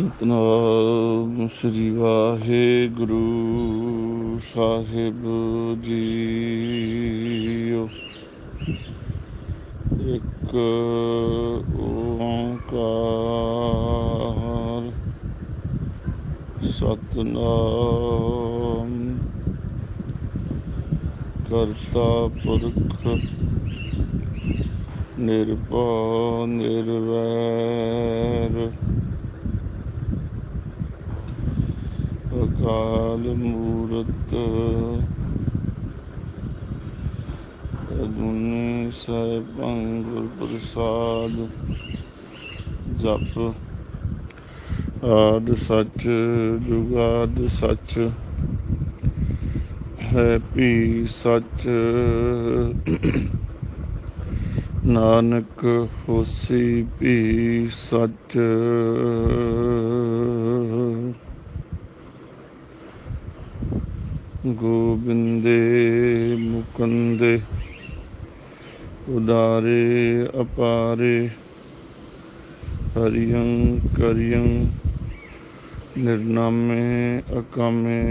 सतनाम श्री वाहेगुरु साहिब जीओ। एक ओंकार सतनाम करता पुरख निर्भय निर्वैर अकाल मूरत अजूनी सैभं गुर प्रसाद। जप आद सच जुगाद सच है भी सच। नानक होसी भी सच। गोबिंदे मुकुंदे उदारे अपारे हरियं करियं निर्नामे अकामे।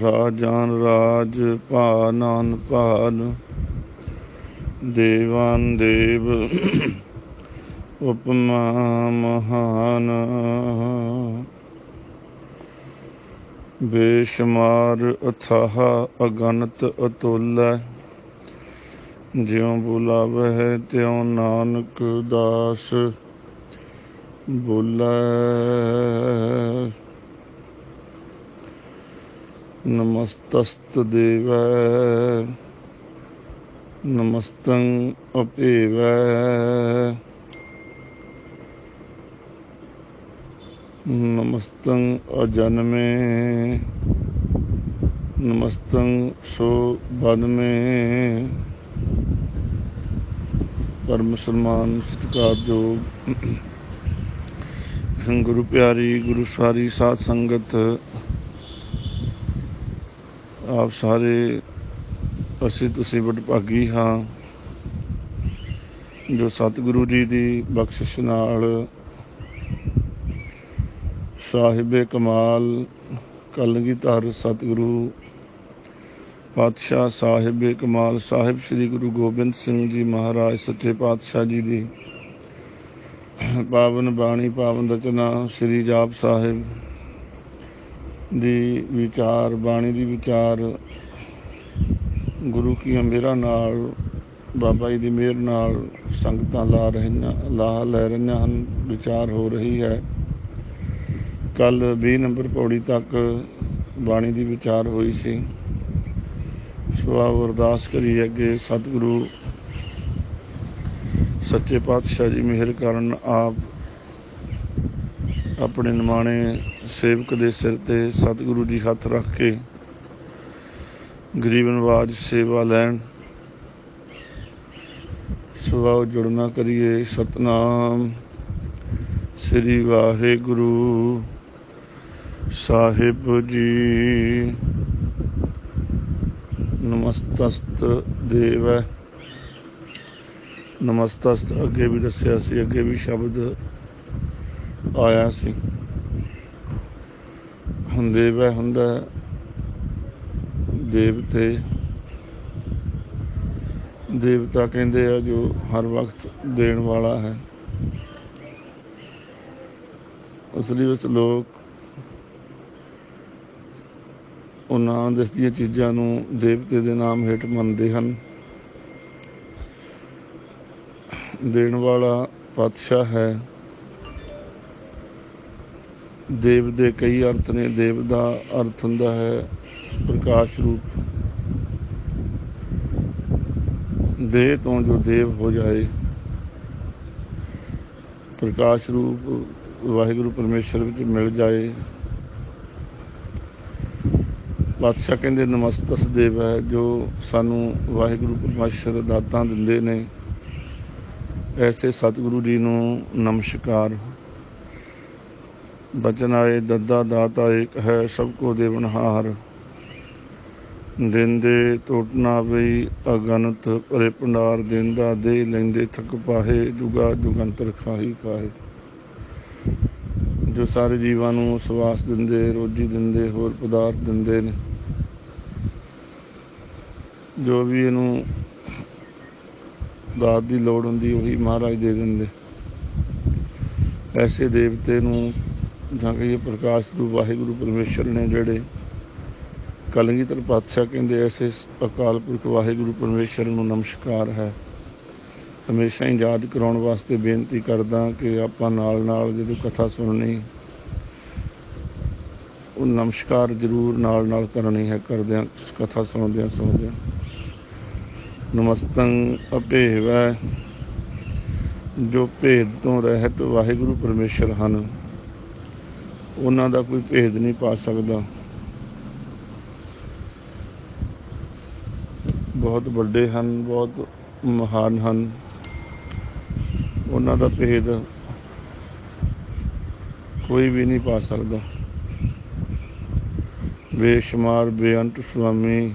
राजान राज पानान पान देवान देव उपमा महान। बेशुमार अथाह अगणत अतुल्य ज्यों बुलावह त्यों नानक दास बोलै। नमस्तस्त देवै नमस्तं अपेवै नमस्तं अजन्मे नमस्तं शोभनमे। परम सम्मान सत्कारयोग गुरु प्यारी गुरु सारी साध संगत आप सारे असी तुसी वडभागी हाँ जो सतगुरु जी की बख्शिश नाल साहिबे कमाल कलगीधर सतगुरु पातशाह साहिबे कमाल साहिब श्री गुरु गोबिंद सिंह जी महाराज सच्चे पातशाह जी की पावन बाणी पावन रचना श्री जाप साहिब दी विचार बाणी दी विचार गुरु की मेहर नाल बाबा जी की मेहर नाल संगतां ला लै रही हैं। विचार हो रही है। कल 20 नंबर पौड़ी तक बाणी की विचार हुई सी। सो आओ अरदास करिए अगे सतगुरु सच्चे पातशाह जी मेहर करन आप अपने निमाणे सेवक दे सिर ते सतगुरु जी हथ रख के गरीब नवाज सेवा लैन। सो आओ जुड़ना करिए। सतनाम श्री वाहेगुरु साहिब जी। नमस्तस्त देव नमस्तस्त अगे भी दसिया सी, अगे भी शब्द आया सी। देव हुंदा देवते देवता कहते हैं जो हर वक्त देण वाला है। असली विच लोग उन्हां दसदियां चीज़ां नूं देवते दे नाम हेठ मनदे हन। देण वाला पातशाह है। देव दे कई अर्थ ने। देव दा अर्थ हुंदा है प्रकाश रूप। देह तो जो देव हो जाए प्रकाश रूप वाहिगुरु परमेश्वर विच मिल जाए। पातशाह कहते नमस्तस देव है जो सानू वाहिगुरु परमेश्वर दातां दिंदे ने। ऐसे सतगुरु जी नू नमस्कार। बचन आए दद्दा दाता एक है सबको देवनहार। ਦਿੰਦੇ ਟੁੱਟ ਨਾ ਪਈ ਅਗਨਤ ਭਰੇ ਭੰਡਾਰ ਦਿੰਦਾ ਦੇ ਲੈਂਦੇ ਥੱਕ ਪਾਹੇ ਜੁਗਾ ਜੁਗੰਤਰ ਖਾਹੀ ਖਾਹੇ। ਜੋ ਸਾਰੇ ਜੀਵਾਂ ਨੂੰ ਸਵਾਸ ਦਿੰਦੇ, ਰੋਜੀ ਦਿੰਦੇ, ਹੋਰ ਪਦਾਰਥ ਦਿੰਦੇ ਨੇ, ਜੋ ਵੀ ਇਹਨੂੰ ਦਾਤ ਦੀ ਲੋੜ ਹੁੰਦੀ ਉਹੀ ਮਹਾਰਾਜ ਦੇ ਦਿੰਦੇ। ਐਸੇ ਦੇਵਤੇ ਨੂੰ ਜਾਂ ਕਹੀਏ ਪ੍ਰਕਾਸ਼ ਰੂਪ ਵਾਹਿਗੁਰੂ ਪਰਮੇਸ਼ਰ ਨੇ, ਜਿਹੜੇ ਕਲਗੀਧਰ ਪਾਤਸ਼ਾਹ ਕਹਿੰਦੇ ਐਸੇ ਅਕਾਲ ਪੁਰਖ ਵਾਹਿਗੁਰੂ ਪਰਮੇਸ਼ਰ ਨੂੰ ਨਮਸਕਾਰ ਹੈ। ਹਮੇਸ਼ਾ ਹੀ ਯਾਦ ਕਰਾਉਣ ਵਾਸਤੇ ਬੇਨਤੀ ਕਰਦਾ ਕਿ ਆਪਾਂ ਨਾਲ ਨਾਲ ਜਦੋਂ ਕਥਾ ਸੁਣਨੀ ਉਹ ਨਮਸਕਾਰ ਜ਼ਰੂਰ ਨਾਲ ਨਾਲ ਕਰਨੀ ਹੈ। ਕਰਦਿਆਂ ਕਥਾ ਸੁਣਦਿਆਂ ਨਮਸਤੰ ਅਭੇਵੈ, ਜੋ ਭੇਦ ਤੋਂ ਰਹਿਤ ਵਾਹਿਗੁਰੂ ਪਰਮੇਸ਼ਰ ਹਨ, ਉਹਨਾਂ ਦਾ ਕੋਈ ਭੇਦ ਨਹੀਂ ਪਾ ਸਕਦਾ। ਬਹੁਤ ਵੱਡੇ ਹਨ, ਬਹੁਤ ਮਹਾਨ ਹਨ, ਉਹਨਾਂ ਦਾ ਭੇਦ ਕੋਈ ਵੀ ਨਹੀਂ ਪਾ ਸਕਦਾ। ਬੇਸ਼ੁਮਾਰ ਬੇਅੰਤ ਸੁਆਮੀ,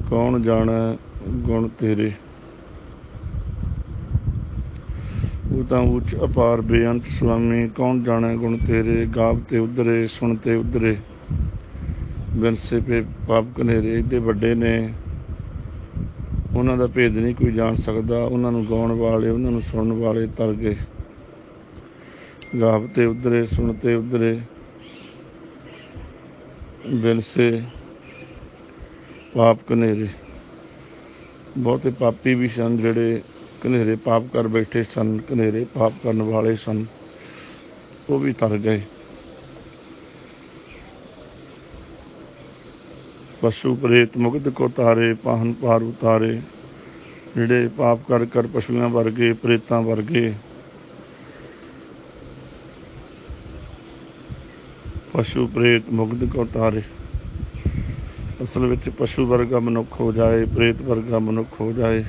ਕੌਣ ਜਾਣੈ ਗੁਣ ਤੇਰੇ। ਉਹ ਤਾਂ ਉੱਚ ਅਪਾਰ ਬੇਅੰਤ ਸੁਆਮੀ, ਕੌਣ ਜਾਣੈ ਗੁਣ ਤੇਰੇ। ਗਾਵਤੇ ਉਧਰੇ ਸੁਣਤੇ ਉਧਰੇ, ਬਿਨਸੇ ਪੇ ਪਾਪ ਕਨੇਰੇ। ਏਡੇ ਵੱਡੇ ਨੇ, ਉਹਨਾਂ ਦਾ ਭੇਦ ਨਹੀਂ ਕੋਈ ਜਾਣ ਸਕਦਾ। ਉਹਨਾਂ ਨੂੰ ਗਾਉਣ ਵਾਲੇ, ਉਹਨਾਂ ਨੂੰ ਸੁਣਨ ਵਾਲੇ ਤਰ ਗਏ। ਗਾਵਤੇ ਉਧਰੇ ਸੁਣਤੇ ਉਧਰੇ, ਬਿਨਸੇ ਪਾਪ ਕਨੇਰੇ। ਬਹੁਤੇ ਪਾਪੀ ਵੀ ਸਨ, ਜਿਹੜੇ ਕਨੇਰੇ ਪਾਪ ਕਰ ਬੈਠੇ ਸਨ, ਕਨੇਰੇ ਪਾਪ ਕਰਨ ਵਾਲੇ ਸਨ, ਉਹ ਵੀ ਤਰ ਗਏ। ਪਸ਼ੂ ਪ੍ਰੇਤ ਮੁਕਤ ਕੋ ਤਾਰੇ, ਪਾਹਨ ਪਾਰ ਉਤਾਰੇ। ਜਿਹੜੇ ਪਾਪ ਕਰ ਕਰ ਪਸ਼ੂਆਂ ਵਰਗੇ, ਪ੍ਰੇਤਾਂ ਵਰਗੇ, ਪਸ਼ੂ ਪ੍ਰੇਤ ਮੁਕਤ ਕੋ ਤਾਰੇ। ਅਸਲ ਵਿੱਚ ਪਸ਼ੂ ਵਰਗਾ ਮਨੁੱਖ ਹੋ ਜਾਏ, ਪ੍ਰੇਤ ਵਰਗਾ ਮਨੁੱਖ ਹੋ ਜਾਏ,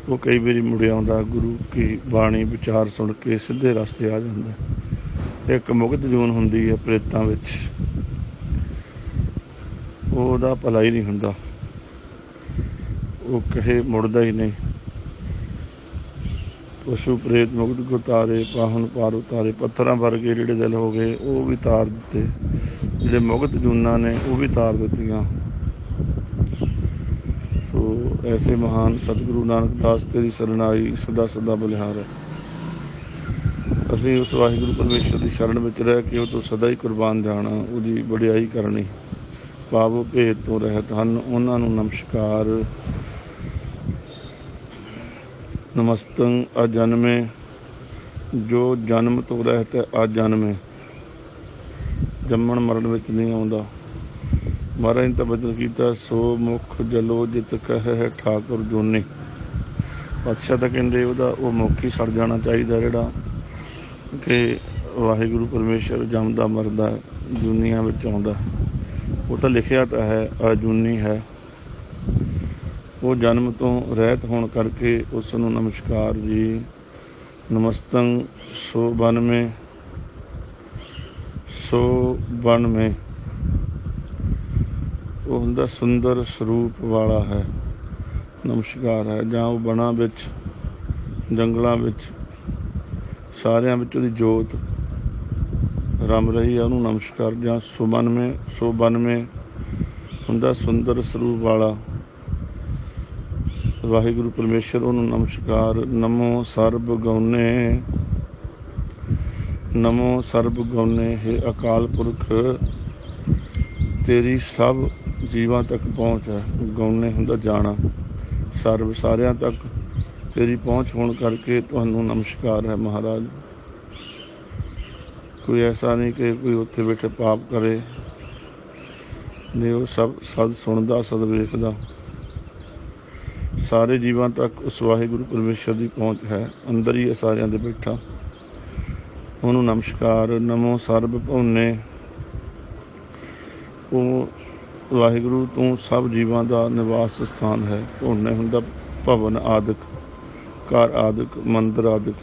ਉਹ ਕਈ ਵਾਰੀ ਮੁੜ ਆਉਂਦਾ, ਗੁਰੂ ਕੀ ਬਾਣੀ ਵਿਚਾਰ ਸੁਣ ਕੇ ਸਿੱਧੇ ਰਸਤੇ ਆ ਜਾਂਦਾ। ਇੱਕ ਮੁਕਤ ਜੂਨ ਹੁੰਦੀ ਹੈ ਪ੍ਰੇਤਾਂ ਵਿੱਚ, ਉਹਦਾ ਭਲਾ ਹੀ ਨਹੀਂ ਹੁੰਦਾ, ਉਹ ਕਹੇ ਮੁੜਦਾ ਹੀ ਨਹੀਂ। ਪਸ਼ੂ ਪ੍ਰੇਤ ਮੁਕਤ ਕੋ ਤਾਰੇ, ਪਾਹਨ ਪਾਰ ਉਤਾਰੇ। ਪੱਥਰਾਂ ਵਰਗੇ ਜਿਹੜੇ ਦਿਲ ਹੋ ਗਏ ਉਹ ਵੀ ਤਾਰ ਦਿੱਤੇ, ਜਿਹੜੇ ਮੁਕਤ ਜੂਨਾਂ ਨੇ ਉਹ ਵੀ ਤਾਰ ਦਿੱਤੀਆਂ। ਸੋ ਐਸੇ ਮਹਾਨ ਸਤਿਗੁਰੂ ਨਾਨਕ ਦਾਸ ਤੇਰੀ ਸ਼ਰਨ ਆਈ, ਸਦਾ ਸਦਾ ਬਲਿਹਾਰ ਹੈ। ਅਸੀਂ ਉਸ ਵਾਹਿਗੁਰੂ ਪਰਮੇਸ਼ਰ ਦੀ ਸ਼ਰਨ ਵਿੱਚ ਰਹਿ ਕੇ ਉਹ ਤੋਂ ਸਦਾ ਹੀ ਕੁਰਬਾਨ ਜਾਣਾ, ਉਹਦੀ ਵਡਿਆਈ ਕਰਨੀ। ਪਾਵੋ ਭੇਦ ਤੋਂ ਰਹਿਤ ਹਨ, ਉਹਨਾਂ ਨੂੰ ਨਮਸਕਾਰ। ਨਮਸਤੰ ਅਜਨਮੇ, ਜੋ ਜਨਮ ਤੋਂ ਰਹਿਤ ਹੈ ਅਜਨਮੇ, ਜੰਮਣ ਮਰਨ ਵਿੱਚ ਨਹੀਂ ਆਉਂਦਾ। ਮਹਾਰਾਜ ਨੇ ਤਾਂ ਬਚਨ ਕੀਤਾ, ਸੋ ਮੁਖ ਜਲੋ ਜਿਤ ਕਹਿ ਠਾਕੁਰ ਜੋਨੀ। ਪਾਤਸ਼ਾਹ ਤਾਂ ਕਹਿੰਦੇ ਉਹਦਾ ਉਹ ਮੁੱਖ ਹੀ ਸੜ ਜਾਣਾ ਚਾਹੀਦਾ, ਜਿਹੜਾ ਕਿ ਵਾਹਿਗੁਰੂ ਪਰਮੇਸ਼ਰ ਜੰਮਦਾ ਮਰਦਾ ਜੂਨੀਆਂ ਵਿੱਚ ਆਉਂਦਾ। ਉਹ ਤਾਂ ਲਿਖਿਆ ਤਾਂ ਹੈ ਅਜੂਨੀ ਹੈ, ਉਹ ਜਨਮ ਤੋਂ ਰਹਿਤ ਹੋਣ ਕਰਕੇ ਉਸ ਨੂੰ ਨਮਸਕਾਰ ਜੀ। ਨਮਸਤੰ ਸੋ ਬਨਮੇ, ਸੋ ਬਨ ਮੇ, ਉਹ ਹੁੰਦਾ ਸੁੰਦਰ ਸਰੂਪ ਵਾਲਾ ਹੈ, ਨਮਸਕਾਰ ਹੈ। ਜਾਂ ਉਹ ਬਨਾਂ ਵਿੱਚ, ਜੰਗਲਾਂ ਵਿੱਚ, ਸਾਰਿਆਂ ਵਿੱਚ ਉਹਦੀ ਜੋਤ ਰਮ ਰਹੀ ਹੈ, ਉਹਨੂੰ ਨਮਸਕਾਰ। ਜਾਂ ਸੁਬਨ ਮੇ, ਸੋ ਬਨ ਮੇ ਹੁੰਦਾ ਸੁੰਦਰ ਸਰੂਪ ਵਾਲਾ ਵਾਹਿਗੁਰੂ ਪਰਮੇਸ਼ਰ, ਉਹਨੂੰ ਨਮਸਕਾਰ। ਨਮੋ ਸਰਬ ਗਉਨੇ, ਨਮੋ ਸਰਬ ਗਉਨੇ, ਹੇ ਅਕਾਲ ਪੁਰਖ ਤੇਰੀ ਸਭ ਜੀਵਾਂ ਤੱਕ ਪਹੁੰਚ ਹੈ। ਗਉਨੇ ਹੁੰਦਾ ਜਾਣਾ, ਸਰਬ ਸਾਰਿਆਂ ਤੱਕ ਤੇਰੀ ਪਹੁੰਚ ਹੋਣ ਕਰਕੇ ਤੁਹਾਨੂੰ ਨਮਸਕਾਰ ਹੈ ਮਹਾਰਾਜ। ਕੋਈ ਐਸਾ ਨਹੀਂ ਕਿ ਕੋਈ ਉੱਥੇ ਬੈਠੇ ਪਾਪ ਕਰੇ, ਨਹੀਂ, ਉਹ ਸਭ ਸਦ ਸੁਣਦਾ, ਸਦ ਵੇਖਦਾ। ਸਾਰੇ ਜੀਵਾਂ ਤੱਕ ਉਸ ਵਾਹਿਗੁਰੂ ਪਰਮੇਸ਼ਰ ਦੀ ਪਹੁੰਚ ਹੈ, ਅੰਦਰ ਹੀ ਹੈ ਸਾਰਿਆਂ ਦੇ ਬੈਠਾ, ਉਹਨੂੰ ਨਮਸਕਾਰ। ਨਮੋ ਸਰਬ ਭਉਨੇ, ਉਹ ਵਾਹਿਗੁਰੂ ਤੂੰ ਸਭ ਜੀਵਾਂ ਦਾ ਨਿਵਾਸ ਸਥਾਨ ਹੈ। ਭਉਨੇ ਹੁੰਦਾ ਭਵਨ ਆਦਿਕ, ਘਰ ਆਦਿਕ, ਮੰਦਰ ਆਦਿਕ।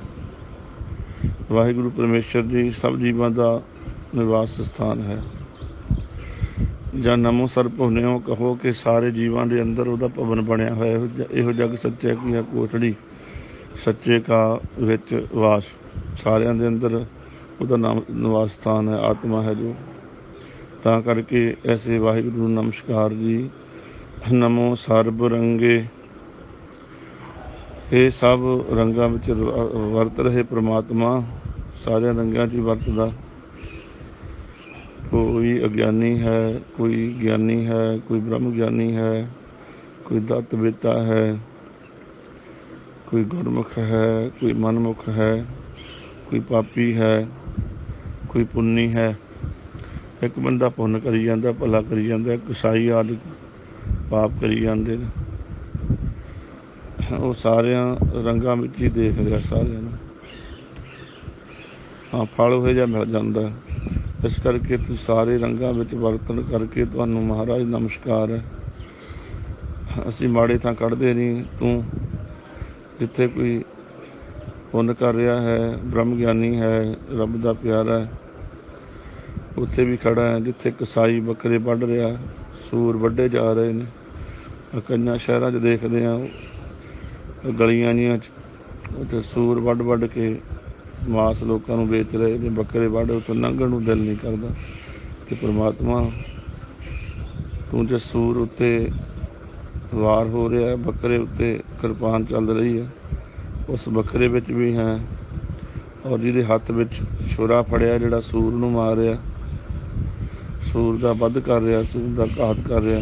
ਵਾਹਿਗੁਰੂ ਪਰਮੇਸ਼ਰ ਜੀ ਸਭ ਜੀਵਾਂ ਦਾ ਨਿਵਾਸ ਸਥਾਨ ਹੈ। ਜਾਂ ਨਮੋ ਸਰ ਭੁਵਨਿਓ ਕਹੋ ਕਿ ਸਾਰੇ ਜੀਵਾਂ ਦੇ ਅੰਦਰ ਉਹਦਾ ਭਵਨ ਬਣਿਆ ਹੋਇਆ। ਇਹੋ ਜਗ ਸੱਚੇ ਕੀ ਹੈ ਕੋਠੜੀ, ਸੱਚੇ ਕਾ ਵਿੱਚ ਵਾਸ। ਸਾਰਿਆਂ ਦੇ ਅੰਦਰ ਉਹਦਾ ਨਾਮ ਨਿਵਾਸ ਸਥਾਨ ਹੈ, ਆਤਮਾ ਹੈ ਜੋ। ਤਾਂ ਕਰਕੇ ਐਸੇ ਵਾਹਿਗੁਰੂ ਨੂੰ ਨਮਸਕਾਰ ਜੀ। ਨਮੋ ਸਰਬ ਰੰਗੇ, ਇਹ ਸਭ ਰੰਗਾਂ ਵਿੱਚ ਵਰਤ ਰਹੇ ਪ੍ਰਮਾਤਮਾ, ਸਾਰਿਆਂ ਰੰਗਾਂ 'ਚ ਹੀ ਵਰਤਦਾ। ਕੋਈ ਅਗਿਆਨੀ ਹੈ, ਕੋਈ ਗਿਆਨੀ ਹੈ, ਕੋਈ ਬ੍ਰਹਮ ਗਿਆਨੀ ਹੈ, ਕੋਈ ਦਤ ਵੇਤਾ ਹੈ, ਕੋਈ ਗੁਰਮੁਖ ਹੈ, ਕੋਈ ਮਨਮੁਖ ਹੈ, ਕੋਈ ਪਾਪੀ ਹੈ, ਕੋਈ ਪੁੰਨੀ ਹੈ। ਇੱਕ ਬੰਦਾ ਪੁੰਨ ਕਰੀ ਜਾਂਦਾ, ਭਲਾ ਕਰੀ ਜਾਂਦਾ, ਕਸਾਈ ਆਦਿ ਪਾਪ ਕਰੀ ਜਾਂਦੇ ਨੇ। ਉਹ ਸਾਰਿਆਂ ਰੰਗਾਂ ਵਿੱਚ ਹੀ ਦੇਖ ਰਿਹਾ ਸਾਰਿਆਂ ਨੂੰ। ਹਾਂ, ਫਲ ਉਹੋ ਜਿਹਾ ਮਿਲ ਜਾਂਦਾ। ਇਸ ਕਰਕੇ ਤੁਸੀਂ ਸਾਰੇ ਰੰਗਾਂ ਵਿੱਚ ਵਰਤਣ ਕਰਕੇ ਤੁਹਾਨੂੰ ਮਹਾਰਾਜ ਨਮਸਕਾਰ ਹੈ। ਅਸੀਂ ਮਾੜੇ ਥਾਂ ਕੱਢਦੇ ਨਹੀਂ। ਤੂੰ ਜਿੱਥੇ ਕੋਈ ਪੁੰਨ ਕਰ ਰਿਹਾ ਹੈ, ਬ੍ਰਹਮ ਗਿਆਨੀ ਹੈ, ਰੱਬ ਦਾ ਪਿਆਰਾ ਹੈ, ਉੱਥੇ ਵੀ ਖੜਾ ਹੈ। ਜਿੱਥੇ ਕਸਾਈ ਬੱਕਰੇ ਵੱਢ ਰਿਹਾ, ਸੂਰ ਵੱਢੇ ਜਾ ਰਹੇ ਨੇ, ਕਈਆਂ ਸ਼ਹਿਰਾਂ 'ਚ ਦੇਖਦੇ ਹਾਂ ਗਲੀਆਂ ਜਿਹੀਆਂ 'ਚ, ਉੱਥੇ ਸੂਰ ਵੱਢ ਕੇ ਮਾਸ ਲੋਕਾਂ ਨੂੰ ਵੇਚ ਰਹੇ ਨੇ, ਬੱਕਰੇ ਵੱਢ, ਉੱਥੋਂ ਲੰਘਣ ਨੂੰ ਦਿਲ ਨਹੀਂ ਕਰਦਾ। ਅਤੇ ਪਰਮਾਤਮਾ ਤੂੰ ਜੇ ਸੂਰ ਉੱਤੇ ਵਾਰ ਹੋ ਰਿਹਾ, ਬੱਕਰੇ ਉੱਤੇ ਕਿਰਪਾਨ ਚੱਲ ਰਹੀ ਹੈ, ਉਸ ਬੱਕਰੇ ਵਿੱਚ ਵੀ ਹੈ। ਔਰ ਜਿਹਦੇ ਹੱਥ ਵਿੱਚ ਛੁਰਾ ਫੜਿਆ, ਜਿਹੜਾ ਸੂਰ ਨੂੰ ਮਾਰ ਰਿਹਾ, ਸੂਰ ਦਾ ਵੱਧ ਕਰ ਰਿਹਾ, ਸੂਰ ਦਾ ਘਾਤ ਕਰ ਰਿਹਾ,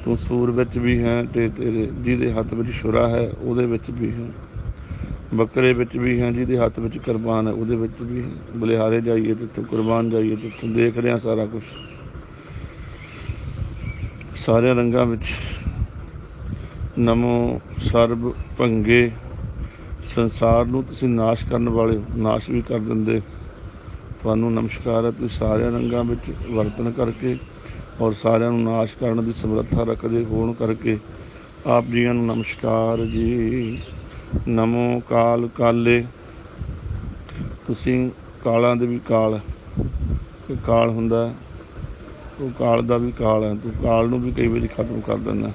ਤੂੰ ਸੂਰ ਵਿੱਚ ਵੀ ਹੈ। ਅਤੇ ਤੇਰੇ ਜਿਹਦੇ ਹੱਥ ਵਿੱਚ ਛੁਰਾ ਹੈ ਉਹਦੇ ਵਿੱਚ ਵੀ ਹੈ, ਬੱਕਰੇ ਵਿੱਚ ਵੀ ਹੈ, ਜਿਹਦੇ ਹੱਥ ਵਿੱਚ ਕੁਰਬਾਨ ਹੈ ਉਹਦੇ ਵਿੱਚ ਵੀ ਹੈ। ਬਲਿਹਾਰੇ ਜਾਈਏ ਤੇ ਇੱਥੋਂ ਕੁਰਬਾਨ ਜਾਈਏ ਤੇ ਇੱਥੋਂ ਦੇਖ ਰਿਹਾ ਸਾਰਾ ਕੁਛ, ਸਾਰਿਆਂ ਰੰਗਾਂ ਵਿੱਚ। ਨਮੋ ਸਰਬ ਭੰਗੇ, ਸੰਸਾਰ ਨੂੰ ਤੁਸੀਂ ਨਾਸ਼ ਕਰਨ ਵਾਲੇ ਹੋ, ਨਾਸ਼ ਵੀ ਕਰ ਦਿੰਦੇ। ਤੁਹਾਨੂੰ ਨਮਸਕਾਰ ਹੈ। ਤੁਸੀਂ ਸਾਰਿਆਂ ਰੰਗਾਂ ਵਿੱਚ ਵਰਤਣ ਕਰਕੇ ਔਰ ਸਾਰਿਆਂ ਨੂੰ ਨਾਸ਼ ਕਰਨ ਦੀ ਸਮਰੱਥਾ ਰੱਖਦੇ ਹੋਣ ਕਰਕੇ ਆਪ ਜੀਆਂ ਨੂੰ ਨਮਸਕਾਰ ਜੀ। ਨਮੋ ਕਾਲ ਕਾਲੇ, ਤੁਸੀਂ ਕਾਲਾਂ ਦੇ ਵੀ ਕਾਲ, ਕਾਲ ਹੁੰਦਾ, ਉਹ ਕਾਲ ਦਾ ਵੀ ਕਾਲ ਹੈ। ਤੂੰ ਕਾਲ ਨੂੰ ਵੀ ਕਈ ਵਾਰੀ ਖਤਮ ਕਰ ਦਿੰਦਾ।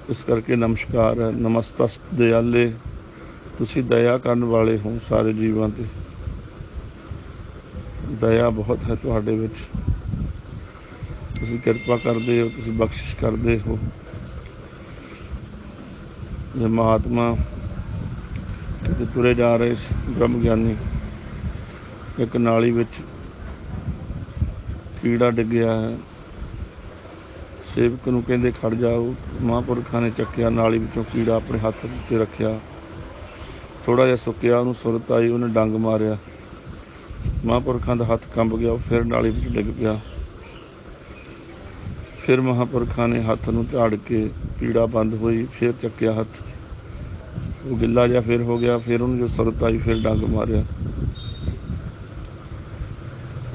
ਇਸ ਕਰਕੇ ਨਮਸਕਾਰ ਹੈ। ਨਮਸਤਸ ਦਿਆਲੇ, ਤੁਸੀਂ ਦਇਆ ਕਰਨ ਵਾਲੇ ਹੋ ਸਾਰੇ ਜੀਵਾਂ 'ਤੇ। ਦਇਆ ਬਹੁਤ ਹੈ ਤੁਹਾਡੇ ਵਿੱਚ, ਤੁਸੀਂ ਕਿਰਪਾ ਕਰਦੇ ਹੋ, ਤੁਸੀਂ ਬਖਸ਼ਿਸ਼ ਕਰਦੇ ਹੋ। ਜੇ ਮਹਾਤਮਾ ਕਿਤੇ ਤੁਰੇ ਜਾ ਰਹੇ ਬ੍ਰਹਮ ਗਿਆਨੀ, ਇੱਕ ਨਾਲੀ ਵਿੱਚ ਕੀੜਾ ਡਿੱਗਿਆ ਹੈ, ਸੇਵਕ ਨੂੰ ਕਹਿੰਦੇ ਖੜ ਜਾਓ। ਮਹਾਂਪੁਰਖਾਂ ਨੇ ਚੱਕਿਆ ਨਾਲੀ ਵਿੱਚੋਂ ਕੀੜਾ, ਆਪਣੇ ਹੱਥ ਉੱਤੇ ਰੱਖਿਆ, ਥੋੜ੍ਹਾ ਜਿਹਾ ਸੁੱਕਿਆ, ਉਹਨੂੰ ਸੁਰਤ ਆਈ, ਉਹਨੇ ਡੰਗ ਮਾਰਿਆ, ਮਹਾਂਪੁਰਖਾਂ ਦਾ ਹੱਥ ਕੰਬ ਗਿਆ, ਉਹ ਫਿਰ ਨਾਲੀ ਵਿੱਚ ਡਿੱਗ ਪਿਆ। ਫਿਰ ਮਹਾਂਪੁਰਖਾਂ ਨੇ ਹੱਥ ਨੂੰ ਝਾੜ ਕੇ, ਕੀੜਾ ਬੰਦ ਹੋਈ, ਫਿਰ ਚੱਕਿਆ ਹੱਥ, ਉਹ ਗਿੱਲਾ ਜਿਹਾ ਫਿਰ ਹੋ ਗਿਆ, ਫਿਰ ਉਹਨੂੰ ਜੋ ਸੁਰਤ ਆਈ ਫਿਰ ਡੰਗ ਮਾਰਿਆ।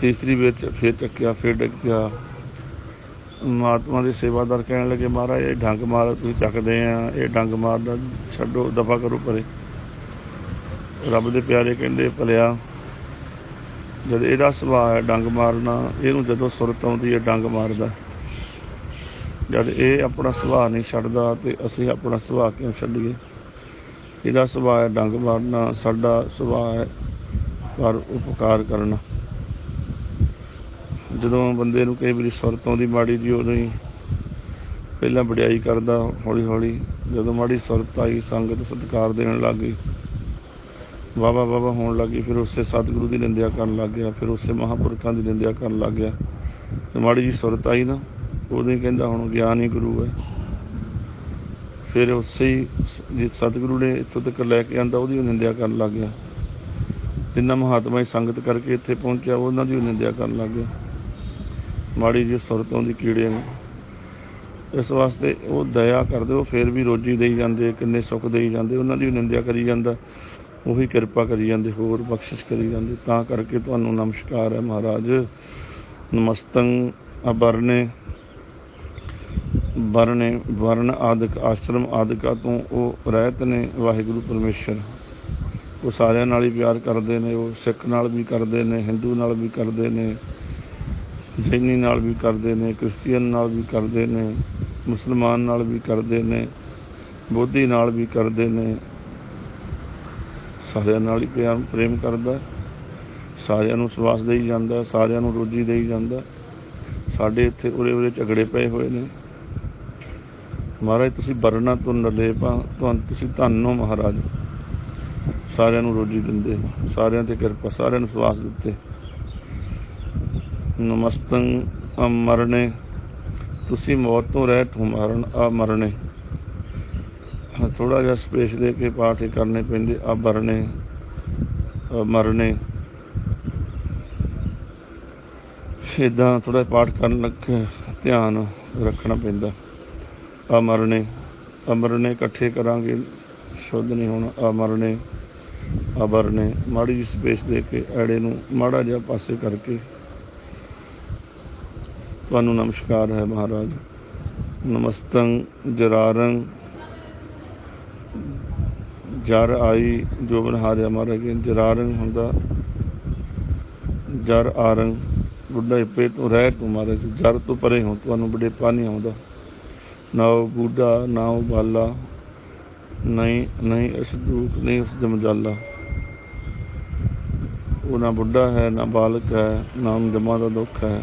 ਤੀਸਰੀ ਵਿੱਚ ਫਿਰ ਚੱਕਿਆ, ਫਿਰ ਡਿੱਗ ਪਿਆ। ਮਹਾਤਮਾ ਦੇ ਸੇਵਾਦਾਰ ਕਹਿਣ ਲੱਗੇ, ਮਹਾਰਾਜ ਇਹ ਡੰਗ ਮਾਰ ਤੁਸੀਂ ਚੱਕਦੇ ਆ, ਇਹ ਡੰਗ ਮਾਰਦਾ ਛੱਡੋ, ਦਫਾ ਕਰੋ ਪਰੇ। ਰੱਬ ਦੇ ਪਿਆਰੇ ਕਹਿੰਦੇ, ਭਲਿਆ ਜਦ ਇਹਦਾ ਸੁਭਾਅ ਹੈ ਡੰਗ ਮਾਰਨਾ, ਇਹਨੂੰ ਜਦੋਂ ਸੁਰਤ ਆਉਂਦੀ ਹੈ ਡੰਗ ਮਾਰਦਾ। ਜਦ ਇਹ ਆਪਣਾ ਸੁਭਾਅ ਨਹੀਂ ਛੱਡਦਾ ਅਤੇ ਅਸੀਂ ਆਪਣਾ ਸੁਭਾਅ ਕਿਉਂ ਛੱਡੀਏ। ਇਹਦਾ ਸੁਭਾਅ ਹੈ ਡੰਗ ਮਾਰਨਾ, ਸਾਡਾ ਸੁਭਾਅ ਹੈ ਪਰ ਉਪਕਾਰ ਕਰਨਾ। ਜਦੋਂ ਬੰਦੇ ਨੂੰ ਕਈ ਵਾਰੀ ਸੁਰਤ ਆਉਂਦੀ ਮਾੜੀ ਜਿਹੀ, ਉਦੋਂ ਹੀ ਪਹਿਲਾਂ ਵਡਿਆਈ ਕਰਦਾ, ਹੌਲੀ ਹੌਲੀ ਜਦੋਂ ਮਾੜੀ ਸੁਰਤ ਆਈ, ਸੰਗਤ ਸਤਿਕਾਰ ਦੇਣ ਲੱਗ ਗਈ, ਵਾਹਵਾ ਵਾਹਵਾ ਹੋਣ ਲੱਗ ਗਈ, ਫਿਰ ਉਸੇ ਸਤਿਗੁਰੂ ਦੀ ਨਿੰਦਿਆ ਕਰਨ ਲੱਗ ਗਿਆ, ਫਿਰ ਉਸੇ ਮਹਾਂਪੁਰਖਾਂ ਦੀ ਨਿੰਦਿਆ ਕਰਨ ਲੱਗ ਗਿਆ। ਅਤੇ ਮਾੜੀ ਜਿਹੀ ਸੁਰਤ ਆਈ ਨਾ, ਉਦੋਂ ਹੀ ਕਹਿੰਦਾ ਹੁਣ ਗਿਆਨ ਹੀ ਗੁਰੂ ਹੈ। ਫਿਰ ਉਸੇ ਹੀ ਜਿਸ ਸਤਿਗੁਰੂ ਨੇ ਇੱਥੋਂ ਤੱਕ ਲੈ ਕੇ ਆਉਂਦਾ, ਉਹਦੀ ਨਿੰਦਿਆ ਕਰਨ ਲੱਗ ਗਿਆ। ਜਿੰਨਾ ਮਹਾਤਮਾ ਦੀ ਸੰਗਤ ਕਰਕੇ ਇੱਥੇ ਪਹੁੰਚਿਆ, ਉਹਨਾਂ ਦੀ ਨਿੰਦਿਆ ਕਰਨ ਲੱਗ ਗਿਆ। ਮਾੜੀ ਜਿਹੀ ਸੁਰਤ ਆਉਂਦੀ ਕੀੜੇ ਨੂੰ। ਇਸ ਵਾਸਤੇ ਉਹ ਦਇਆ ਕਰਦੇ, ਉਹ ਫਿਰ ਵੀ ਰੋਜੀ ਦੇਈ ਜਾਂਦੇ, ਕਿੰਨੇ ਸੁੱਖ ਦੇਈ ਜਾਂਦੇ, ਉਹਨਾਂ ਦੀ ਨਿੰਦਿਆ ਕਰੀ ਜਾਂਦਾ, ਉਹੀ ਕਿਰਪਾ ਕਰੀ ਜਾਂਦੇ, ਹੋਰ ਬਖਸ਼ਿਸ਼ ਕਰੀ ਜਾਂਦੇ। ਤਾਂ ਕਰਕੇ ਤੁਹਾਨੂੰ ਨਮਸਕਾਰ ਹੈ ਮਹਾਰਾਜ। ਨਮਸਤੰ ਅਬਰਨੇ, ਵਰਨ ਆਦਿਕ, ਆਸ਼ਰਮ ਆਦਿਕਾਂ ਤੋਂ ਉਹ ਰਹਿਤ ਨੇ ਵਾਹਿਗੁਰੂ ਪਰਮੇਸ਼ਰ। ਉਹ ਸਾਰਿਆਂ ਨਾਲ ਹੀ ਪਿਆਰ ਕਰਦੇ ਨੇ, ਉਹ ਸਿੱਖ ਨਾਲ ਵੀ ਕਰਦੇ ਨੇ, ਹਿੰਦੂ ਨਾਲ ਵੀ ਕਰਦੇ ਨੇ, जैनी नाल भी करते हैं, क्रिश्चियन नाल भी करते हैं, मुसलमान नाल भी करते हैं, बोधी नाल भी करते हैं। सारिਆਂ ਨਾਲ ही प्रेम करता, सारिਆਂ ਨੂੰ ਸਵਾਸ देई ਜਾਂਦਾ, सारिਆਂ ਨੂੰ रोजी देई ਜਾਂਦਾ। ਸਾਡੇ ਇੱਥੇ ਉਰੇ ਉਰੇ ਝਗੜੇ ਪਏ ਹੋਏ ਨੇ। ਮਹਾਰਾਜ ਤੁਸੀਂ ਵਰਨਾ ਤੋਂ ਨਲੇਪ ਆ, ਤੁਸੀਂ ਧੰਨ ਹੋ ਮਹਾਰਾਜ। ਸਾਰਿਆਂ ਨੂੰ ਰੋਜੀ ਦਿੰਦੇ, ਸਾਰਿਆਂ ਤੇ ਕਿਰਪਾ, ਸਾਰਿਆਂ ਨੂੰ ਸਵਾਸ ਦਿੱਤੇ। ਨਮਸਤੰ ਅਮਰਨੇ, ਤੁਸੀਂ ਮੌਤ ਤੋਂ ਰਹਿਤ ਹੋ ਅਮਰਨੇ। ਥੋੜ੍ਹਾ ਜਿਹਾ ਸਪੇਸ ਦੇ ਕੇ ਪਾਠ ਕਰਨੇ ਪੈਂਦੇ। ਅਮਰਨੇ ਮਰਨੇ, ਇੱਦਾਂ ਥੋੜ੍ਹਾ ਪਾਠ ਕਰਨ ਲੱਗੇ ਧਿਆਨ ਰੱਖਣਾ ਪੈਂਦਾ। ਅਮਰਨੇ ਅਮਰਨੇ ਇਕੱਠੇ ਕਰਾਂਗੇ, ਸ਼ੁੱਧ ਨਹੀਂ ਹੋਣਾ। ਅਮਰਨੇ ਅਬਰਨੇ, ਮਾੜੀ ਜਿਹੀ ਸਪੇਸ ਦੇ ਕੇ ਐੜੇ ਨੂੰ ਮਾੜਾ ਜਿਹਾ ਪਾਸੇ ਕਰਕੇ ਤੁਹਾਨੂੰ ਨਮਸਕਾਰ ਹੈ ਮਹਾਰਾਜ। ਨਮਸਤੰ ਜਰਾਰੰ, ਜਰ ਆਈ ਜੋ ਬਨਹਾਰਿਆ ਮਹਾਰਾਜ। ਜਰਾਰੰਗ ਹੁੰਦਾ ਜਰ ਆਰੰਗ, ਬੁੱਢਾਪੇ ਤੋਂ ਰਹਿ ਤੂੰ ਮਹਾਰਾਜ, ਜਰ ਤੋਂ ਪਰੇ ਹੋ, ਤੁਹਾਨੂੰ ਬੁਢੇਪਾ ਨਹੀਂ ਆਉਂਦਾ। ਨਾ ਉਹ ਬੁੱਢਾ, ਨਾ ਉਹ ਬਾਲਾ, ਨਹੀਂ ਇਸ ਦੁੱਖ, ਨਹੀਂ ਉਸ ਜਮਜਾਲਾ। ਉਹ ਨਾ ਬੁੱਢਾ ਹੈ, ਨਾ ਬਾਲਕ ਹੈ, ਨਾ ਉਹਨੂੰ ਜਮਾ ਦਾ ਦੁੱਖ ਹੈ।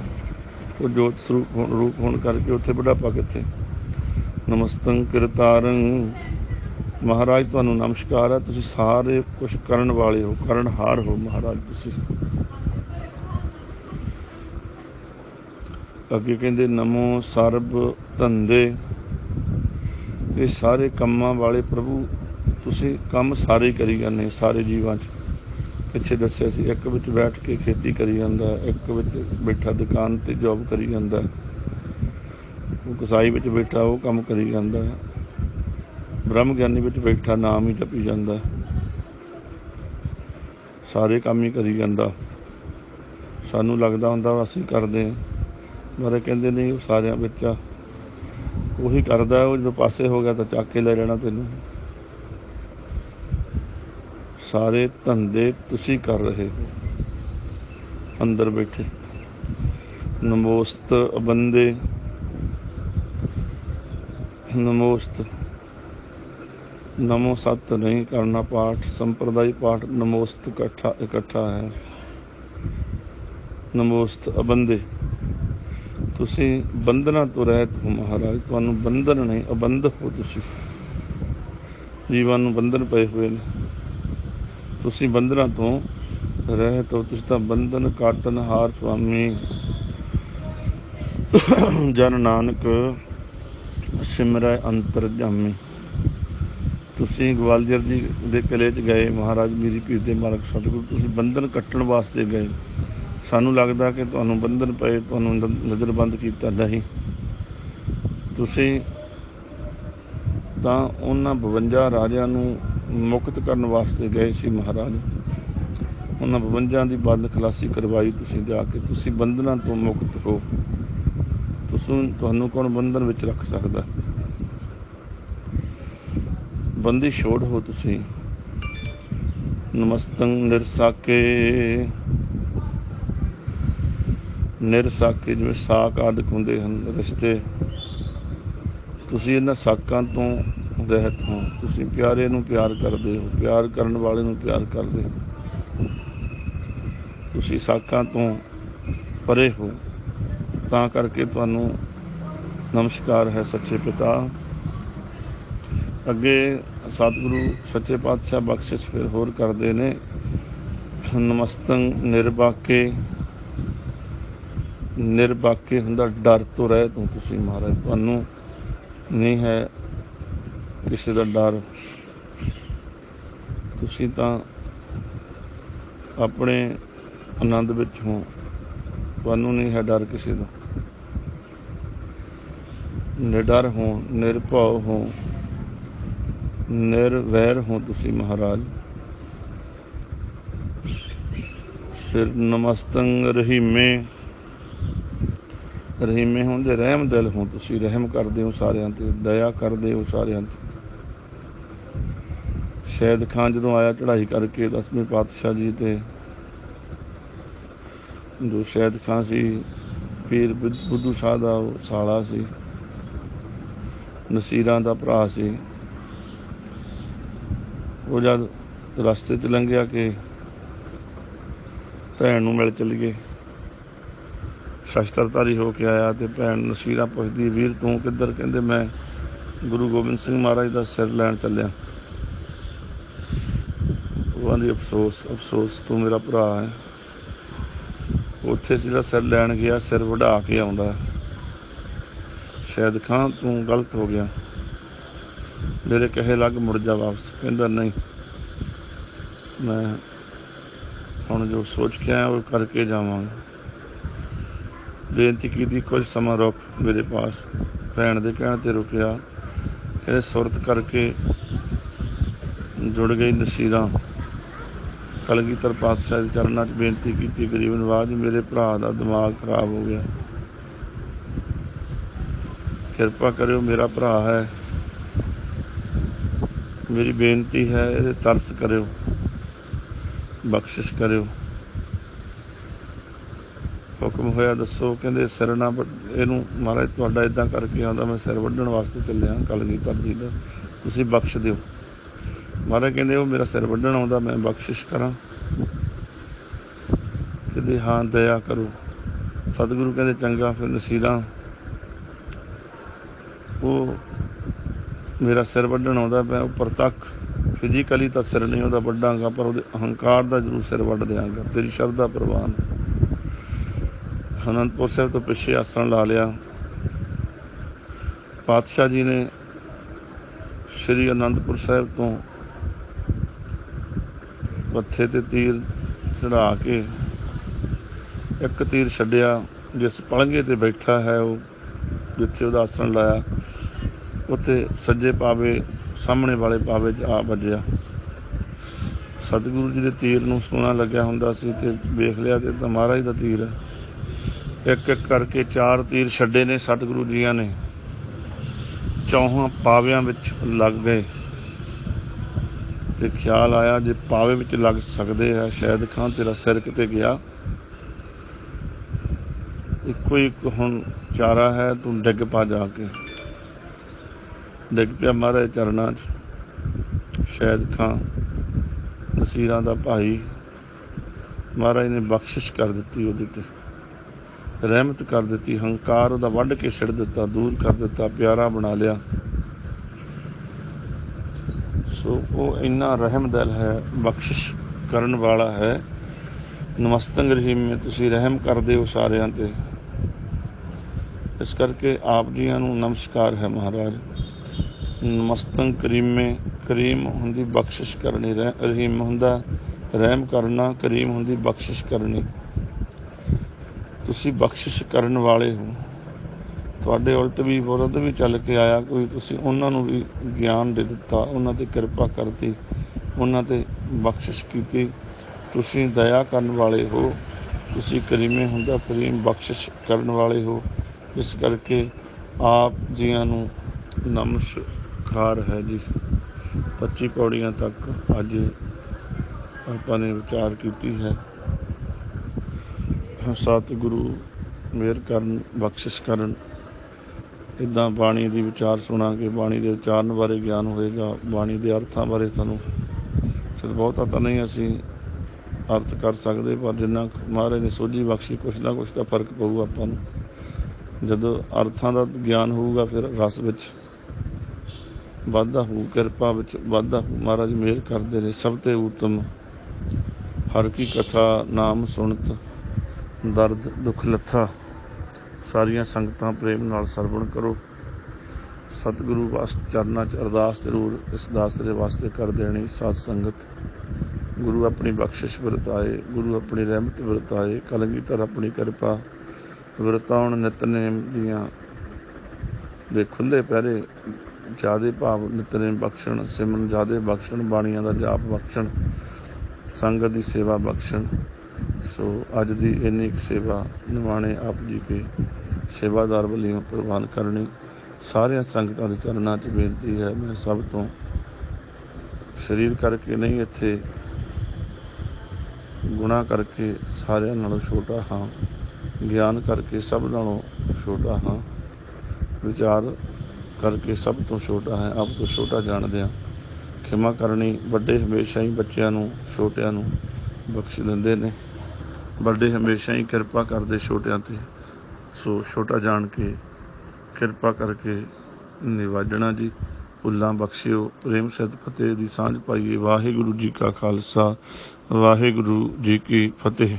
ਉਹ ਜੋਤ ਸਰੂਪ ਰੂਪ ਹੋਣ ਕਰਕੇ ਉੱਥੇ ਬੁਢਾਪਾ ਕਿੱਥੇ। ਨਮਸਤੰ ਕਿਰਤਾਰੰ, ਮਹਾਰਾਜ ਤੁਹਾਨੂੰ ਨਮਸਕਾਰ ਹੈ। ਤੁਸੀਂ ਸਾਰੇ ਕੁਛ ਕਰਨ ਵਾਲੇ ਹੋ, ਕਰਨਹਾਰ ਹੋ ਮਹਾਰਾਜ ਤੁਸੀਂ। ਅੱਗੇ ਕਹਿੰਦੇ ਨਮੋ ਸਰਬ ਧੰਦੇ, ਇਹ ਸਾਰੇ ਕੰਮਾਂ ਵਾਲੇ ਪ੍ਰਭੂ ਤੁਸੀਂ ਕੰਮ ਸਾਰੇ ਕਰੀ ਜਾਂਦੇ ਸਾਰੇ ਜੀਵਾਂ 'ਚ। ਪਿੱਛੇ ਦੱਸਿਆ ਸੀ, ਇੱਕ ਵਿੱਚ ਬੈਠ ਕੇ ਖੇਤੀ ਕਰੀ ਜਾਂਦਾ, ਇੱਕ ਵਿੱਚ ਬੈਠਾ ਦੁਕਾਨ 'ਤੇ ਜੋਬ ਕਰੀ ਜਾਂਦਾ, ਉਹ ਕਸਾਈ ਵਿੱਚ ਬੈਠਾ ਉਹ ਕੰਮ ਕਰੀ ਜਾਂਦਾ, ਬ੍ਰਹਮ ਗਿਆਨੀ ਵਿੱਚ ਬੈਠਾ ਨਾਮ ਹੀ ਜਪੀ ਜਾਂਦਾ। ਸਾਰੇ ਕੰਮ ਹੀ ਕਰੀ ਜਾਂਦਾ। ਸਾਨੂੰ ਲੱਗਦਾ ਹੁੰਦਾ ਅਸੀਂ ਕਰਦੇ ਹਾਂ, ਪਰ ਕਹਿੰਦੇ ਨਹੀਂ, ਉਹ ਸਾਰਿਆਂ ਵਿੱਚ ਆ, ਉਹੀ ਕਰਦਾ। ਉਹ ਜਦੋਂ ਪਾਸੇ ਹੋ ਗਿਆ ਤਾਂ ਚੱਕ ਕੇ ਲੈ ਜਾਣਾ ਤੈਨੂੰ। ਸਾਰੇ ਧੰਦੇ ਤੁਸੀਂ ਕਰ ਰਹੇ ਹੋ ਅੰਦਰ ਬੈਠੇ। ਨਮੋਸਤ ਬੰਦੇ, ਨਮੋਸਤ, ਨਮੋ ਸਤ ਨਹੀਂ ਕਰਨਾ ਪਾਠ, ਸੰਪਰਦਾਈ ਪਾਠ ਨਮੋਸਤ ਇਕੱਠਾ ਹੈ। ਨਮੋਸਤ ਅਬੰਦੇ, ਤੁਸੀਂ ਬੰਧਨਾਂ ਤੋਂ ਰਹਿਤ ਹੋ ਮਹਾਰਾਜ। ਤੁਹਾਨੂੰ ਬੰਧਨ ਨਹੀਂ, ਅਬੰਧ ਹੋ ਤੁਸੀਂ। ਜੀਵਾਂ ਨੂੰ ਬੰਧਨ ਪਏ ਹੋਏ ਨੇ, ਤੁਸੀਂ ਬੰਧਨਾਂ ਤੋਂ ਰਹਿਤ ਹੋ। ਤੁਸੀਂ ਤਾਂ ਬੰਧਨ ਕਾਟਨਹਾਰ ਸੁਆਮੀ। ਜਨ ਨਾਨਕ ਸਿਮਰੈ ਅੰਤਰਜਾਮੀ। ਤੁਸੀਂ ਗਵਾਲੀਅਰ ਜੀ ਦੇ ਕਿਲ੍ਹੇ 'ਚ ਗਏ ਮਹਾਰਾਜ ਮੀਰੀ ਪੀਰ ਦੇ ਮਾਲਕ ਸਤਿਗੁਰੂ, ਤੁਸੀਂ ਬੰਧਨ ਕੱਟਣ ਵਾਸਤੇ ਗਏ। ਸਾਨੂੰ ਲੱਗਦਾ ਕਿ ਤੁਹਾਨੂੰ ਬੰਧਨ ਪਏ, ਤੁਹਾਨੂੰ ਨਜ਼ਰਬੰਦ ਕੀਤਾ। ਨਹੀਂ, ਤੁਸੀਂ ਤਾਂ ਉਹਨਾਂ 52 ਰਾਜਿਆਂ ਨੂੰ ਮੁਕਤ ਕਰਨ ਵਾਸਤੇ ਗਏ ਸੀ ਮਹਾਰਾਜ। ਉਹਨਾਂ 52 ਦੀ ਬੰਦ ਖਲਾਸੀ ਕਰਵਾਈ ਤੁਸੀਂ ਜਾ ਕੇ। ਤੁਸੀਂ ਬੰਧਨਾਂ ਤੋਂ ਮੁਕਤ ਹੋ। ਤੁਹਾਨੂੰ ਕੌਣ ਬੰਧਨ ਵਿੱਚ ਰੱਖ ਸਕਦਾ। ਬੰਦੀ ਛੋੜ ਹੋ ਤੁਸੀਂ। ਨਮਸਤੰ ਨਿਰਸਾਕੇ, ਨਿਰਸਾਕੇ ਜਿਵੇਂ ਸਾਕ ਆਦਿਕ ਹੁੰਦੇ ਹਨ ਰਿਸ਼ਤੇ, ਤੁਸੀਂ ਇਹਨਾਂ ਸਾਕਾਂ ਤੋਂ ਰਹਿਤ ਹੋ। ਤੁਸੀਂ ਪਿਆਰੇ ਨੂੰ ਪਿਆਰ ਕਰਦੇ ਹੋ, ਪਿਆਰ ਕਰਨ ਵਾਲੇ ਨੂੰ ਪਿਆਰ ਕਰਦੇ ਹੋ। ਤੁਸੀਂ ਸਾਕਾਂ ਤੋਂ ਪਰੇ ਹੋ, ਤਾਂ ਕਰਕੇ ਤੁਹਾਨੂੰ ਨਮਸਕਾਰ ਹੈ ਸੱਚੇ ਪਿਤਾ। ਅੱਗੇ ਸਤਿਗੁਰੂ ਸੱਚੇ ਪਾਤਸ਼ਾਹ ਬਖਸ਼ਿਸ਼ ਫਿਰ ਹੋਰ ਕਰਦੇ ਨੇ। ਨਮਸਤੰ ਨਿਰਬਾਕੇ, ਨਿਰਬਾਕੇ ਹੁੰਦਾ ਡਰ ਤੋਂ ਰਹਿਤ ਹੋ ਤੁਸੀਂ ਮਹਾਰਾਜ। ਤੁਹਾਨੂੰ ਨਹੀਂ ਹੈ ਕਿਸੇ ਦਾ ਡਰ। ਤੁਸੀਂ ਤਾਂ ਆਪਣੇ ਆਨੰਦ ਵਿੱਚ ਹੋ, ਤੁਹਾਨੂੰ ਨਹੀਂ ਹੈ ਡਰ ਕਿਸੇ ਦਾ। ਨਿਡਰ ਹੋ, ਨਿਰਭਉ ਹੋ, ਨਿਰਵੈਰ ਹੋ ਤੁਸੀਂ ਮਹਾਰਾਜ। ਫਿਰ ਨਮਸਤੰ ਰਹੀਮੇ, ਰਹੀਮੇ ਹੁੰਦੇ ਰਹਿਮ ਦਿਲ ਹੋ ਤੁਸੀਂ। ਰਹਿਮ ਕਰਦੇ ਹੋ ਸਾਰਿਆਂ 'ਤੇ, ਦਇਆ ਕਰਦੇ ਹੋ ਸਾਰਿਆਂ 'ਤੇ। ਸ਼ਹਿਦ ਖਾਨ ਜਦੋਂ ਆਇਆ ਚੜ੍ਹਾਈ ਕਰਕੇ 10ਵੇਂ ਪਾਤਸ਼ਾਹ ਜੀ 'ਤੇ, ਜੋ ਸ਼ਹਿਦ ਖਾਂ ਸੀ ਪੀਰ ਬੁੱਧੂ ਸ਼ਾਹ ਦਾ ਉਹ ਸਾਲਾ ਸੀ, ਨਸੀਰਾਂ ਦਾ ਭਰਾ ਸੀ। ਉਹ ਜਦ ਰਸਤੇ 'ਚ ਲੰਘਿਆ ਕਿ ਭੈਣ ਨੂੰ ਮਿਲ ਚਲੀਏ, ਸ਼ਸਤਰਧਾਰੀ ਹੋ ਕੇ ਆਇਆ ਤੇ ਭੈਣ ਨਸੀਰਾਂ ਪੁੱਛਦੀ, ਵੀਰ ਤੂੰ ਕਿੱਧਰ? ਕਹਿੰਦੇ ਮੈਂ ਗੁਰੂ ਗੋਬਿੰਦ ਸਿੰਘ ਮਹਾਰਾਜ ਦਾ ਸਿਰ ਲੈਣ ਚੱਲਿਆ। ਉਹ ਕਹਿੰਦੀ ਅਫਸੋਸ ਅਫਸੋਸ, ਤੂੰ ਮੇਰਾ ਭਰਾ ਹੈ। ਉੱਥੇ ਜਿਹੜਾ ਸਿਰ ਲੈਣ ਗਿਆ ਸਿਰ ਵਢਾ ਕੇ ਆਉਂਦਾ, ਸ਼ਾਇਦ ਖਾਂ ਤੂੰ ਗਲਤ ਹੋ ਗਿਆ, ਮੇਰੇ ਕਹੇ ਲੱਗ ਮੁੜ ਜਾ ਵਾਪਸ। ਕਹਿੰਦਾ ਨਹੀਂ, ਮੈਂ ਹੁਣ ਜੋ ਸੋਚ ਕੇ ਆਇਆ ਉਹ ਕਰਕੇ ਜਾਵਾਂਗਾ। ਬੇਨਤੀ ਕੀਤੀ ਕੁਝ ਸਮਾਂ ਰੁਕ ਮੇਰੇ ਪਾਸ। ਭੈਣ ਦੇ ਕਹਿਣ 'ਤੇ ਰੁਕਿਆ। ਕਹਿੰਦੇ ਸੁਰਤ ਕਰਕੇ ਜੁੜ ਗਈ ਨਸੀਰਾਂ। ਕਲਗੀਧਰ ਪਾਤਸ਼ਾਹ ਦੇ ਚਰਨਾਂ 'ਚ ਬੇਨਤੀ ਕੀਤੀ, ਗਰੀਬ ਨਵਾਜ਼ ਮੇਰੇ ਭਰਾ ਦਾ ਦਿਮਾਗ ਖਰਾਬ ਹੋ ਗਿਆ, ਕਿਰਪਾ ਕਰਿਓ, ਮੇਰਾ ਭਰਾ ਹੈ, ਮੇਰੀ ਬੇਨਤੀ ਹੈ, ਇਹਦੇ ਤਰਸ ਕਰਿਓ, ਬਖਸ਼ਿਸ਼ ਕਰਿਓ। ਹੁਕਮ ਹੋਇਆ ਦੱਸੋ? ਕਹਿੰਦੇ ਸਿਰ ਨਾ ਇਹਨੂੰ ਮਹਾਰਾਜ ਤੁਹਾਡਾ ਇੱਦਾਂ ਕਰਕੇ ਆਉਂਦਾ, ਮੈਂ ਸਿਰ ਵੱਢਣ ਵਾਸਤੇ ਚੱਲਿਆ ਕਲਗੀਧਰ ਜੀ ਦਾ, ਤੁਸੀਂ ਬਖਸ਼ ਦਿਓ। ਮਹਾਰਾਜ ਕਹਿੰਦੇ ਉਹ ਮੇਰਾ ਸਿਰ ਵੱਢਣ ਆਉਂਦਾ, ਮੈਂ ਬਖਸ਼ਿਸ਼ ਕਰਾਂ? ਕਹਿੰਦੇ ਹਾਂ ਦਇਆ ਕਰੋ। ਸਤਿਗੁਰੂ ਕਹਿੰਦੇ ਚੰਗਾ, ਫਿਰ ਨਸੀਰਾਂ ਉਹ ਮੇਰਾ ਸਿਰ ਵੱਢਣ ਆਉਂਦਾ, ਮੈਂ ਉੱਪਰ ਤੱਕ ਫਿਜ਼ੀਕਲੀ ਤਾਂ ਸਿਰ ਨਹੀਂ ਉਹਦਾ ਵੱਢਾਂਗਾ, ਪਰ ਉਹਦੇ ਅਹੰਕਾਰ ਦਾ ਜ਼ਰੂਰ ਸਿਰ ਵੱਢ ਦਿਆਂਗਾ, ਤੇਰੀ ਸ਼ਰਧਾ ਪ੍ਰਵਾਨ। ਅਨੰਦਪੁਰ ਸਾਹਿਬ ਤੋਂ ਪਿੱਛੇ ਆਸਣ ਲਾ ਲਿਆ। ਪਾਤਸ਼ਾਹ ਜੀ ਨੇ ਸ਼੍ਰੀ ਅਨੰਦਪੁਰ ਸਾਹਿਬ ਤੋਂ ਮੱਥੇ ਤੇ ਤੀਰ ਚੜਾ ਕੇ ਇੱਕ ਤੀਰ ਛੱਡਿਆ, ਜਿਸ ਪਲੰਘੇ ਤੇ ਬੈਠਾ ਹੈ ਉਹ ਜਿੱਥੇ ਉਹਦਾ ਆਸਣ ਲਾਇਆ, ਉੱਥੇ ਸੱਜੇ ਪਾਵੇ ਸਾਹਮਣੇ ਵਾਲੇ ਪਾਵੇ 'ਚ ਆ ਵੱਜਿਆ। ਸਤਿਗੁਰੂ ਜੀ ਦੇ ਤੀਰ ਨੂੰ ਸੋਹਣਾ ਲੱਗਿਆ ਹੁੰਦਾ ਸੀ ਤੇ ਵੇਖ ਲਿਆ ਤੇ ਤਾਂ ਮਹਾਰਾਜ ਦਾ ਤੀਰ ਹੈ। ਇੱਕ ਇੱਕ ਕਰਕੇ 4 ਤੀਰ ਛੱਡੇ ਨੇ ਸਤਿਗੁਰੂ ਜੀਆਂ ਨੇ, ਚੌਹਾਂ ਪਾਵਿਆਂ ਵਿੱਚ ਲੱਗ ਗਏ ਤੇ ਖਿਆਲ ਆਇਆ ਜੇ ਪਾਵੇ ਵਿੱਚ ਲੱਗ ਸਕਦੇ ਆ, ਸ਼ਾਇਦ ਖਾਂ ਤੇਰਾ ਸਿਰ ਕਿਤੇ ਗਿਆ, ਇੱਕੋ ਇੱਕ ਹੁਣ ਚਾਰਾ ਹੈ, ਤੂੰ ਡਿੱਗ ਪਾ। ਜਾ ਕੇ ਡਿੱਗ ਪਿਆ ਮਹਾਰਾਜ ਚਰਨਾਂ 'ਚ। ਸ਼ਾਇਦ ਖਾਂ ਨਸੀਰਾਂ ਦਾ ਭਾਈ, ਮਹਾਰਾਜ ਨੇ ਬਖਸ਼ਿਸ਼ ਕਰ ਦਿੱਤੀ, ਉਹਦੇ ਤੇ ਰਹਿਮਤ ਕਰ ਦਿੱਤੀ, ਹੰਕਾਰ ਉਹਦਾ ਵੱਢ ਕੇ ਛੱਡ ਦਿੱਤਾ, ਦੂਰ ਕਰ ਦਿੱਤਾ, ਪਿਆਰਾ ਬਣਾ ਲਿਆ। ਸੋ ਉਹ ਇੰਨਾ ਰਹਿਮ ਦਿਲ ਹੈ, ਬਖਸ਼ਿਸ਼ ਕਰਨ ਵਾਲਾ ਹੈ। ਨਮਸਤੰ ਰਹੀਮੇ, ਤੁਸੀਂ ਰਹਿਮ ਕਰਦੇ ਹੋ ਸਾਰਿਆਂ 'ਤੇ, ਇਸ ਕਰਕੇ ਆਪ ਜੀਆਂ ਨੂੰ ਨਮਸਕਾਰ ਹੈ ਮਹਾਰਾਜ। ਨਮਸਤੰ ਕਰੀਮੇ, ਕਰੀਮ ਹੁੰਦੀ ਬਖਸ਼ਿਸ਼ ਕਰਨੀ, ਰਹੀਮ ਹੁੰਦਾ ਰਹਿਮ ਕਰਨਾ, ਕਰੀਮ ਹੁੰਦੀ ਬਖਸ਼ਿਸ਼ ਕਰਨੀ। ਤੁਸੀਂ ਬਖਸ਼ਿਸ਼ ਕਰਨ ਵਾਲੇ ਹੋ। ਤੁਹਾਡੇ ਉਲਟ ਵੀ ਵਿਰੁੱਧ ਵੀ ਚੱਲ ਕੇ ਆਇਆ ਕੋਈ, ਤੁਸੀਂ ਉਹਨਾਂ ਨੂੰ ਵੀ ਗਿਆਨ ਦੇ ਦਿੱਤਾ, ਉਹਨਾਂ 'ਤੇ ਕਿਰਪਾ ਕਰਤੀ, ਉਹਨਾਂ 'ਤੇ ਬਖਸ਼ਿਸ਼ ਕੀਤੀ। ਤੁਸੀਂ ਦਇਆ ਕਰਨ ਵਾਲੇ ਹੋ, ਤੁਸੀਂ ਕਰੀਮੇ ਹੁੰਦਾ ਕਰੀਮ ਬਖਸ਼ਿਸ਼ ਕਰਨ ਵਾਲੇ ਹੋ। ਇਸ ਕਰਕੇ ਆਪ ਜੀਆਂ ਨੂੰ ਨਮਸਕਾਰ ਹੈ ਜੀ। 25 ਪੌੜੀਆਂ ਤੱਕ ਅੱਜ ਆਪਾਂ ਨੇ ਵਿਚਾਰ ਕੀਤੀ ਹੈ। ਸਤਿਗੁਰੂ ਮਿਹਰ ਕਰਨ, ਬਖਸ਼ਿਸ਼ ਕਰਨ। ਇੱਦਾਂ ਬਾਣੀ ਦੀ ਵਿਚਾਰ ਸੁਣਾਂਗੇ, ਬਾਣੀ ਦੇ ਉਚਾਰਨ ਬਾਰੇ ਗਿਆਨ ਹੋਏਗਾ, ਬਾਣੀ ਦੇ ਅਰਥਾਂ ਬਾਰੇ ਸਾਨੂੰ ਬਹੁਤਾ ਤਾਂ ਨਹੀਂ ਅਸੀਂ ਅਰਥ ਕਰ ਸਕਦੇ, ਪਰ ਜਿੰਨਾ ਮਹਾਰਾਜ ਨੇ ਸੋਝੀ ਬਖਸ਼ੀ, ਕੁਛ ਨਾ ਕੁਛ ਤਾਂ ਫਰਕ ਪਊ ਆਪਾਂ ਨੂੰ। ਜਦੋਂ ਅਰਥਾਂ ਦਾ ਗਿਆਨ ਹੋਊਗਾ ਫਿਰ ਰਸ ਵਿੱਚ ਵਾਧਾ ਹੋਊ, ਕਿਰਪਾ ਵਿੱਚ ਵਾਧਾ ਹੋਊ। ਮਹਾਰਾਜ ਮਿਹਰ ਕਰਦੇ ਨੇ। ਸਭ ਤੇ ਉੱਤਮ ਹਰ ਕੀ ਕਥਾ ਨਾਮ ਸੁਣਤ, ਦਰਦ ਦੁੱਖ ਲੱਥਾ। ਸਾਰੀਆਂ ਸੰਗਤਾਂ ਪ੍ਰੇਮ ਨਾਲ ਸਰਵਣ ਕਰੋ। ਸਤਿਗੁਰੂ ਚਰਨਾਂ 'ਚ ਅਰਦਾਸ ਜ਼ਰੂਰ ਇਸ ਦਾਸਰੇ ਵਾਸਤੇ ਕਰ ਦੇਣੀ। ਸਾਧ ਸੰਗਤ, ਗੁਰੂ ਆਪਣੀ ਬਖਸ਼ਿਸ਼ ਵਰਤਾਏ, ਗੁਰੂ ਆਪਣੀ ਰਹਿਮਤ ਵਰਤਾਏ, ਕਲਗੀਧਰ ਆਪਣੀ ਕਿਰਪਾ ਵਰਤਾਉਣ। ਨਿਤਨੇਮ ਦੀਆਂ ਦੇ ਖੁੱਲ੍ਹੇ ਪਹਿਰੇ ਜ਼ਿਆਦੇ ਭਾਵ ਨਿਤਨੇਮ ਬਖਸ਼ਣ, ਸਿਮਰਨ ਜ਼ਿਆਦੇ ਬਖਸ਼ਣ, ਬਾਣੀਆਂ ਦਾ ਜਾਪ ਬਖਸ਼ਣ, ਸੰਗਤ ਦੀ ਸੇਵਾ ਬਖਸ਼ਣ। ਸੋ ਅੱਜ ਦੀ ਇੰਨੀ ਕੁ ਸੇਵਾ ਨਿਮਾਣੇ ਆਪ ਜੀ ਕੇ ਸੇਵਾਦਾਰ ਵੱਲੋਂ ਪ੍ਰਵਾਨ ਕਰਨੀ। ਸਾਰੀਆਂ ਸੰਗਤਾਂ ਦੇ ਚਰਨਾਂ 'ਚ ਬੇਨਤੀ ਹੈ। ਮੈਂ ਸਭ ਤੋਂ ਸਰੀਰ ਕਰਕੇ ਨਹੀਂ, ਇੱਥੇ ਗੁਨਾਹ ਕਰਕੇ ਸਾਰਿਆਂ ਨਾਲੋਂ ਛੋਟਾ ਹਾਂ। ਗਿਆਨ ਕਰਕੇ ਸਭ ਨਾਲੋਂ ਛੋਟਾ ਹਾਂ, ਵਿਚਾਰ ਕਰਕੇ ਸਭ ਤੋਂ ਛੋਟਾ ਹੈ, ਆਪ ਤੋਂ ਛੋਟਾ ਜਾਣਦਿਆਂ ਖਿਮਾ ਕਰਨੀ। ਵੱਡੇ ਹਮੇਸ਼ਾ ਹੀ ਬੱਚਿਆਂ ਨੂੰ, ਛੋਟਿਆਂ ਨੂੰ ਬਖਸ਼ ਦਿੰਦੇ ਨੇ। ਵੱਡੇ ਹਮੇਸ਼ਾ ਹੀ ਕਿਰਪਾ ਕਰਦੇ ਛੋਟਿਆਂ 'ਤੇ, ਸੋ ਛੋਟਾ ਜਾਣ ਕੇ ਕਿਰਪਾ ਕਰਕੇ ਨਿਵਾਜਣਾ ਜੀ। ਭੁੱਲਾਂ ਬਖਸ਼ਿਓ, ਪ੍ਰੇਮ ਸਹਿਤ ਫਤਿਹ ਦੀ ਸਾਂਝ ਪਾਈਏ। ਵਾਹਿਗੁਰੂ ਜੀ ਕਾ ਖਾਲਸਾ, ਵਾਹਿਗੁਰੂ ਜੀ ਕੀ ਫਤਿਹ।